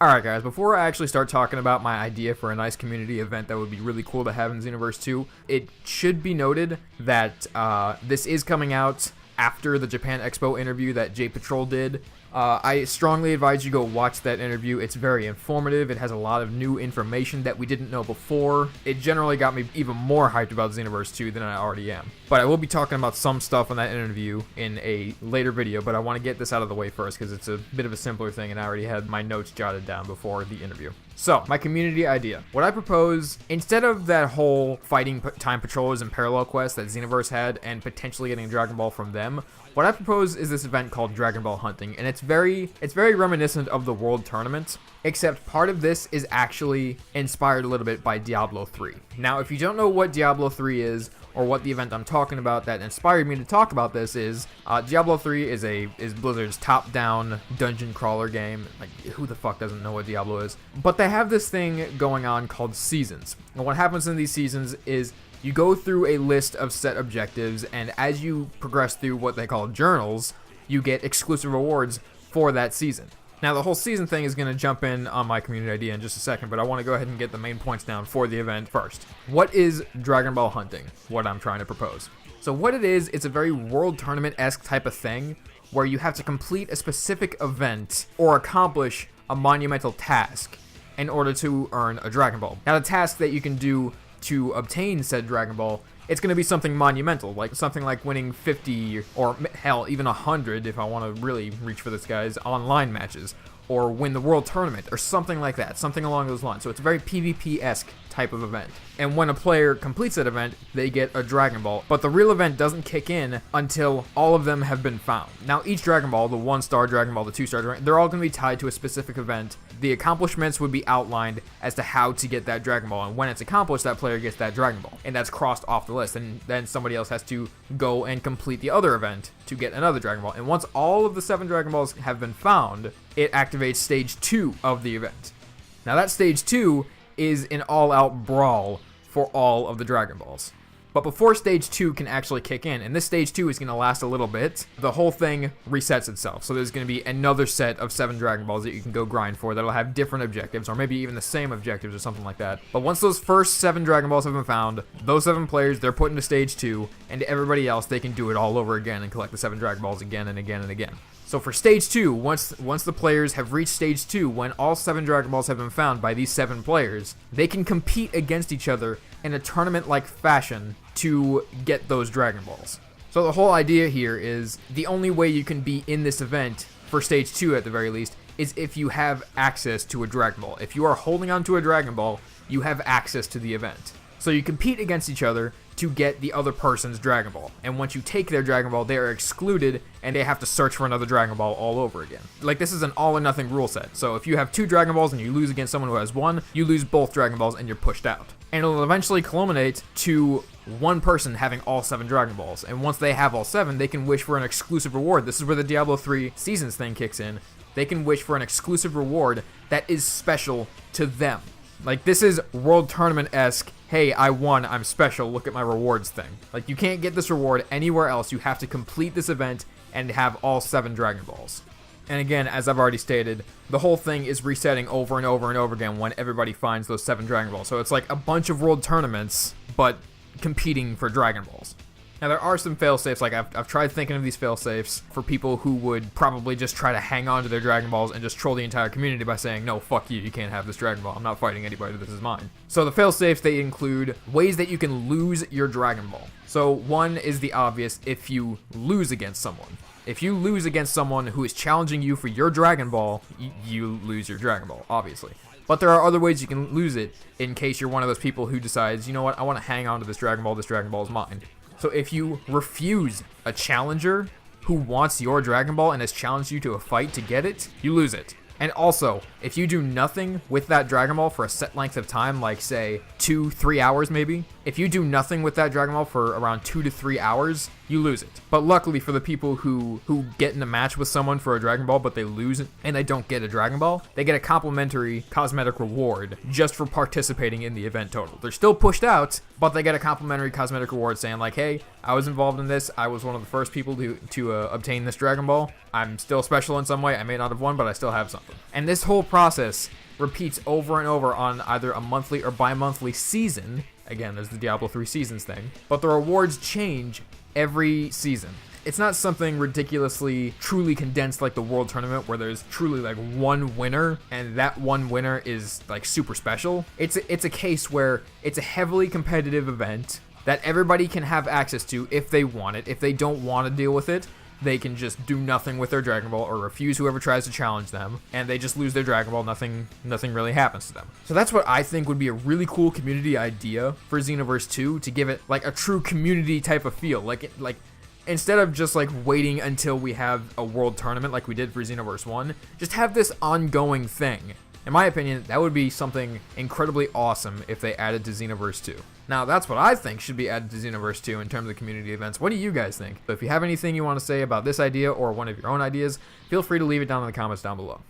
Alright guys, before I actually start talking about my idea for a nice community event that would be really cool to have in Xenoverse 2, it should be noted that this is coming out after the Japan Expo interview that J Patrol did. I strongly advise you go watch that interview. It's very informative. It has a lot of new information that we didn't know before. It generally got me even more hyped about Xenoverse 2 than I already am. But I will be talking about some stuff in that interview in a later video, but I want to get this out of the way first because it's a bit of a simpler thing and I already had my notes jotted down before the interview. So, my community idea. What I propose, instead of that whole fighting time patrollers and parallel quests that Xenoverse had and potentially getting a Dragon Ball from them, what I propose is this event called Dragon Ball Hunting, and it's very reminiscent of the World Tournament, except part of this is actually inspired a little bit by Diablo 3. Now, if you don't know what Diablo 3 is, or what the event I'm talking about that inspired me to talk about this is, Diablo 3 is Blizzard's top-down dungeon crawler game. Like, who the fuck doesn't know what Diablo is? But they have this thing going on called seasons. And what happens in these seasons is you go through a list of set objectives, and as you progress through what they call journals, you get exclusive rewards for that season. Now, the whole season thing is going to jump in on my community idea in just a second, but I want to go ahead and get the main points down for the event first. What is Dragon Ball Hunting? What I'm trying to propose. So what it is, it's a very World Tournament-esque type of thing, where you have to complete a specific event or accomplish a monumental task in order to earn a Dragon Ball. Now, the task that you can do to obtain said Dragon Ball, it's going to be something monumental, like something like winning 50 or hell, even 100 if I want to really reach for this guy's online matches, or win the World Tournament, or something like that, something along those lines. So it's a very PvP-esque type of event. And when a player completes that event, they get a Dragon Ball. But the real event doesn't kick in until all of them have been found. Now, each Dragon Ball, the 1-star Dragon Ball, the 2-star Dragon Ball, they're all going to be tied to a specific event. The accomplishments would be outlined as to how to get that Dragon Ball. And when it's accomplished, that player gets that Dragon Ball. And that's crossed off the list. And then somebody else has to go and complete the other event to get another Dragon Ball. And once all of the 7 Dragon Balls have been found, it activates Stage 2 of the event. Now, that Stage 2 is an all-out brawl for all of the Dragon Balls. But before Stage 2 can actually kick in, and this Stage 2 is going to last a little bit, the whole thing resets itself. So there's going to be another set of 7 Dragon Balls that you can go grind for that'll have different objectives, or maybe even the same objectives or something like that. But once those first 7 Dragon Balls have been found, those 7 players, they're put into Stage 2, and everybody else, they can do it all over again and collect the 7 Dragon Balls again and again and again. So for Stage 2, once the players have reached Stage 2, when all 7 Dragon Balls have been found by these 7 players, they can compete against each other in a tournament-like fashion to get those Dragon Balls. So the whole idea here is the only way you can be in this event, for Stage 2 at the very least, is if you have access to a Dragon Ball. If you are holding on to a Dragon Ball, you have access to the event. So you compete against each other to get the other person's Dragon Ball. And once you take their Dragon Ball, they are excluded and they have to search for another Dragon Ball all over again. Like, this is an all or nothing rule set. So if you have 2 Dragon Balls and you lose against someone who has 1, you lose both Dragon Balls and you're pushed out. And it'll eventually culminate to one person having all 7 Dragon Balls. And once they have all 7, they can wish for an exclusive reward. This is where the Diablo 3 Seasons thing kicks in. They can wish for an exclusive reward that is special to them. Like, this is World Tournament-esque, hey, I won, I'm special, look at my rewards thing. Like, you can't get this reward anywhere else. You have to complete this event and have all 7 Dragon Balls. And again, as I've already stated, the whole thing is resetting over and over and over again when everybody finds those 7 Dragon Balls. So it's like a bunch of World Tournaments, but competing for Dragon Balls. Now, there are some fail-safes. Like, I've tried thinking of these fail-safes for people who would probably just try to hang on to their Dragon Balls and just troll the entire community by saying, no, fuck you, you can't have this Dragon Ball. I'm not fighting anybody, this is mine. So the fail-safes, they include ways that you can lose your Dragon Ball. So one is the obvious: if you lose against someone. If you lose against someone who is challenging you for your Dragon Ball, you lose your Dragon Ball, obviously. But there are other ways you can lose it in case you're one of those people who decides, you know what, I want to hang on to this Dragon Ball is mine. So if you refuse a challenger who wants your Dragon Ball and has challenged you to a fight to get it, you lose it. And also, if you do nothing with that Dragon Ball for a set length of time, like say 2-3 hours maybe, if you do nothing with that Dragon Ball for around 2 to 3 hours, you lose it. But luckily for the people who get in a match with someone for a Dragon Ball, but they lose and they don't get a Dragon Ball, they get a complimentary cosmetic reward just for participating in the event total. They're still pushed out, but they get a complimentary cosmetic reward saying like, hey, I was involved in this. I was one of the first people to obtain this Dragon Ball. I'm still special in some way. I may not have won, but I still have something. And this whole process repeats over and over on either a monthly or bi-monthly season. Again, there's the Diablo 3 seasons thing, but the rewards change every season. It's not something ridiculously truly condensed like the World Tournament where there's truly like one winner and that one winner is like super special. It's a case where it's a heavily competitive event that everybody can have access to if they want it. If they don't want to deal with it, they can just do nothing with their Dragon Ball or refuse whoever tries to challenge them, and they just lose their Dragon Ball. Nothing really happens to them. So that's what I think would be a really cool community idea for Xenoverse 2, to give it like a true community type of feel. Like instead of just like waiting until we have a world tournament like we did for Xenoverse 1, just have this ongoing thing. In my opinion, that would be something incredibly awesome if they added to Xenoverse 2. Now, that's what I think should be added to Xenoverse 2 in terms of community events. What do you guys think? So if you have anything you want to say about this idea or one of your own ideas, feel free to leave it down in the comments down below.